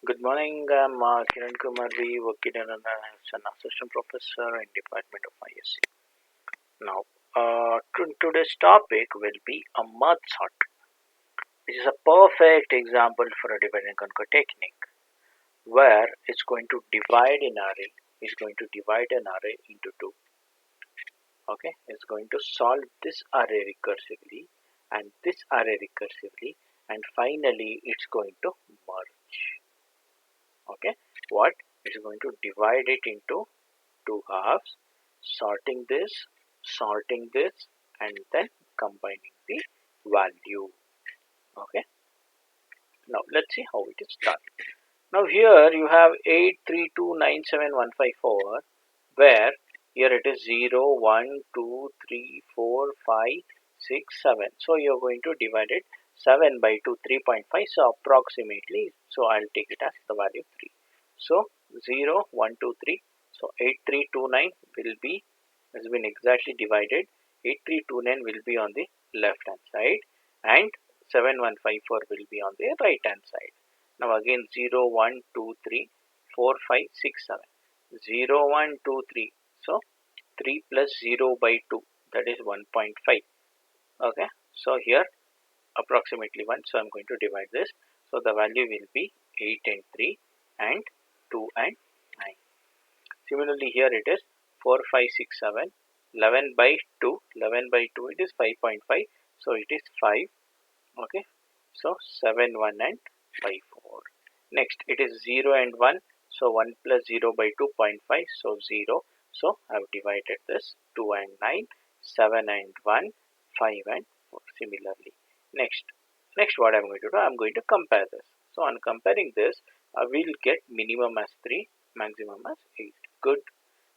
Good morning. I'm Kiran Kumar V, working as an assistant professor in Department of ISC. Now, today's topic will be a merge sort. This is a perfect example for a divide and conquer technique, where it's going to divide an array. It's going to divide an array into two. Okay, it's going to solve this array recursively and this array recursively, and finally, it's going to merge. Okay, what it's going to divide it into two halves, sorting this, and then combining the value. Okay, now let's see how it is done. Now here you have 83297,154, where here it is 0 1 2 3 4 5 6 7. So you're going to divide it 7 by 2, 3.5, so approximately, so I'll take it as the value 3. So 0 1 2 3, so 8329 will be, has been exactly divided. 8329 will be on the left hand side and 7154 will be on the right hand side. Now again 0 1 2 3 4 5 6 7. 0 1 2 3, so 3 plus 0 by 2, that is 1.5. Okay, so here approximately 1, so I'm going to divide this, so the value will be 8 and 3 and 2 and 9. Similarly here it is 4 5 6 7, 11 by 2, 11 by 2 it is 5.5, so it is 5. Okay, so 7 1 and 5 4. Next it is 0 and 1, so 1 plus 0 by 2.5, so 0. So I have divided this 2 and 9, 7 and 1, 5 and 4. Similarly, next what I'm going to do, I'm going to compare this. So on comparing this, I will get minimum as 3, maximum as 8. Good.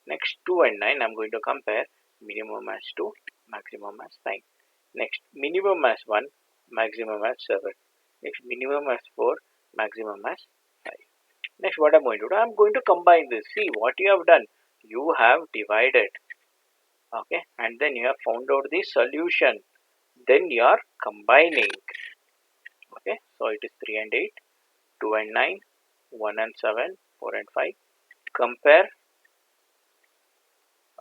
Next 2 and 9, I'm going to compare minimum as 2, maximum as 9. Next minimum as 1, maximum as 7. Next minimum as 4, maximum as 5. Next what I'm going to do, I'm going to combine this. See what you have done. You have divided, okay, and then you have found out the solution. Then you are combining. Okay, so it is 3 and 8, 2 and 9, 1 and 7, 4 and 5. Compare,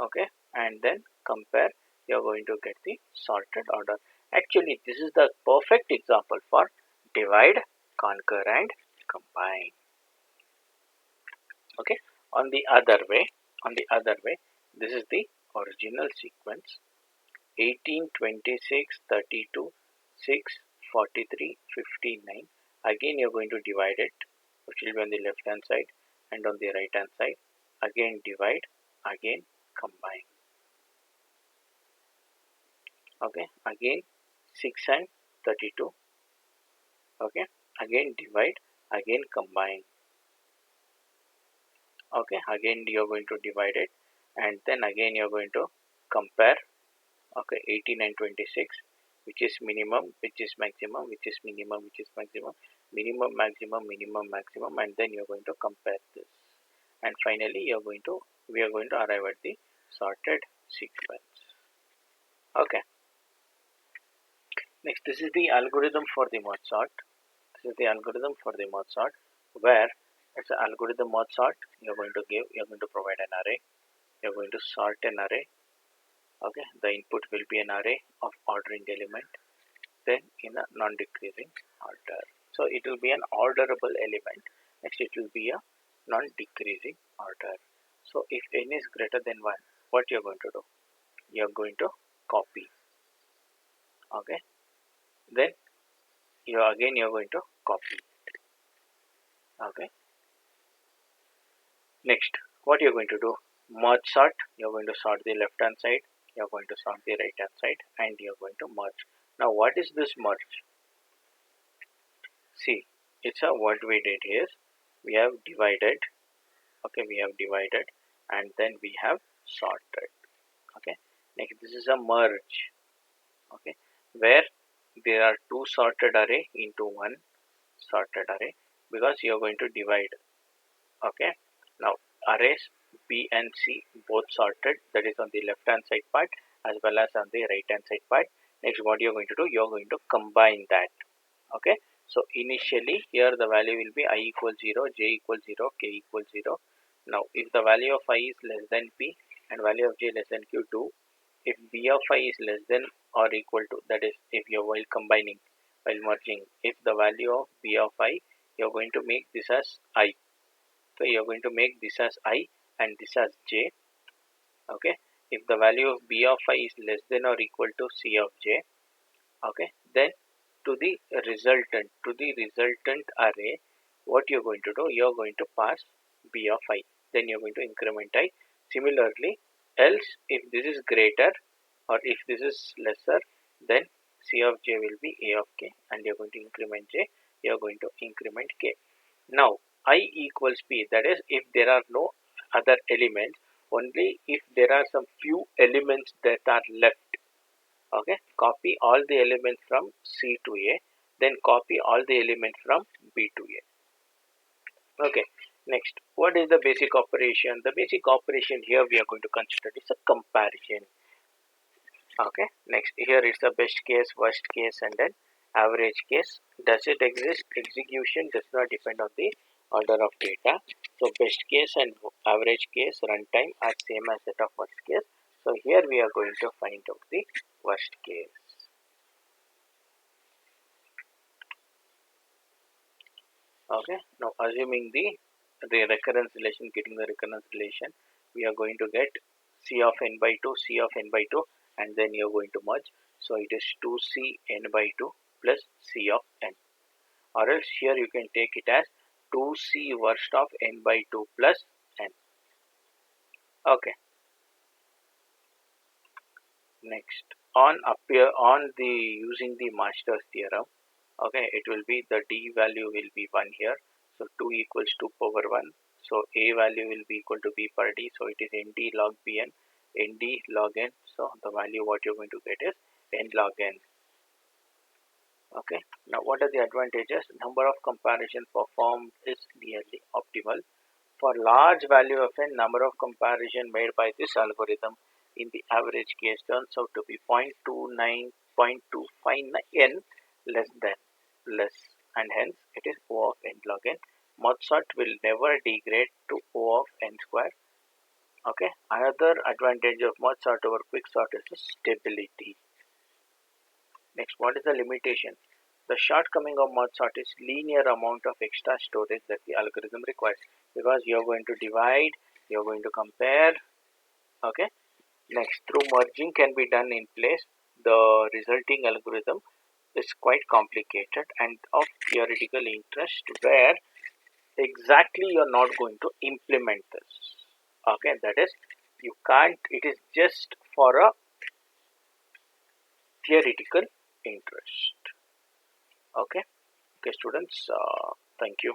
okay, and then compare. You are going to get the sorted order. Actually, this is the perfect example for divide, conquer, and combine. Okay, on the other way, this is the original sequence: 18 26 32 6 43 59. Again you're going to divide it, which will be on the left hand side, and on the right hand side again divide, again combine. Okay, again 6 and 32. Okay, again divide, again combine. Okay, again you're going to divide it, and then again you're going to compare. Okay, 18 and 26, which is minimum, which is maximum, which is minimum, which is maximum, minimum, maximum, minimum, maximum, and then you're going to compare this, and finally we are going to arrive at the sorted sequence. Okay, next this is the algorithm for the merge sort. This is the algorithm for the merge sort, where it's an algorithm merge sort. You're going to provide an array, you're going to sort an array. Okay, the input will be an array of ordering element, then in a non-decreasing order. So it will be an orderable element. Next it will be a non-decreasing order. So if n is greater than 1, what you're going to do? You're going to copy. Okay, then you're going to copy. Okay, next what you're going to do? Merge sort. You're going to sort the left hand side, you're going to sort the right hand side, and you're going to merge. Now what is this merge? See, it's a, what we did is we have divided. Okay, we have divided and then we have sorted. Okay, next this is a merge. Okay, where there are two sorted array into one sorted array, because you are going to divide. Okay, now arrays B and C both sorted, that is on the left hand side part as well as on the right hand side part. Next what you are going to do, you are going to combine that. Okay, So initially here the value will be I equals 0, j equals 0, k equals 0. Now if the value of I is less than p and value of j less than q, do if b of I is less than or equal to, that is if you're while combining, while merging, if the value of b of I, you're going to make this as I. So you're going to make this as I and this as j. Okay. If the value of b of I is less than or equal to c of j, okay, then to the resultant array, what you're going to do, you're going to pass b of I, then you're going to increment I. Similarly, else if this is greater or if this is lesser, then c of j will be a of k and you're going to increment j, you're going to increment k. Now I equals p, that is if there are no other elements, only if there are some few elements that are left. Okay, copy all the elements from C to A, then copy all the elements from B to A. Okay, next, what is the basic operation? The basic operation here we are going to consider is a comparison. Okay, next, here it's the best case, worst case, and then average case. Does it exist? Execution does not depend on the order of data. So best case and average case runtime are same as that of worst case. So here we are going to find out the worst case. Okay, now assuming the recurrence relation, getting the recurrence relation, we are going to get c of n by 2, c of n by 2, and then you are going to merge. So it is 2c n by 2 plus c of n, or else here you can take it as 2c worst of n by 2 plus n. Okay, next, on the using the Master's theorem, okay, it will be the d value will be 1 here, so 2 equals 2 power 1, so a value will be equal to b per d, so it is nd log bn, nd log n, so the value what you're going to get is n log n. Okay, now what are the advantages? Number of comparison performed is nearly optimal. For large value of n, number of comparison made by this algorithm in the average case turns out to be 0.29, 0.259 n less, and hence it is O of n log n. Mozart will never degrade to O of n square. Okay, another advantage of Mozart over quicksort is the stability. Next, what is the limitation? The shortcoming of Mozart is linear amount of extra storage that the algorithm requires, because you are going to divide, you are going to compare. Okay. Next, through merging can be done in place. The resulting algorithm is quite complicated and of theoretical interest, where exactly you are not going to implement this. Okay, that is, you can't. It is just for a theoretical interest. Okay. Okay, students. Thank you.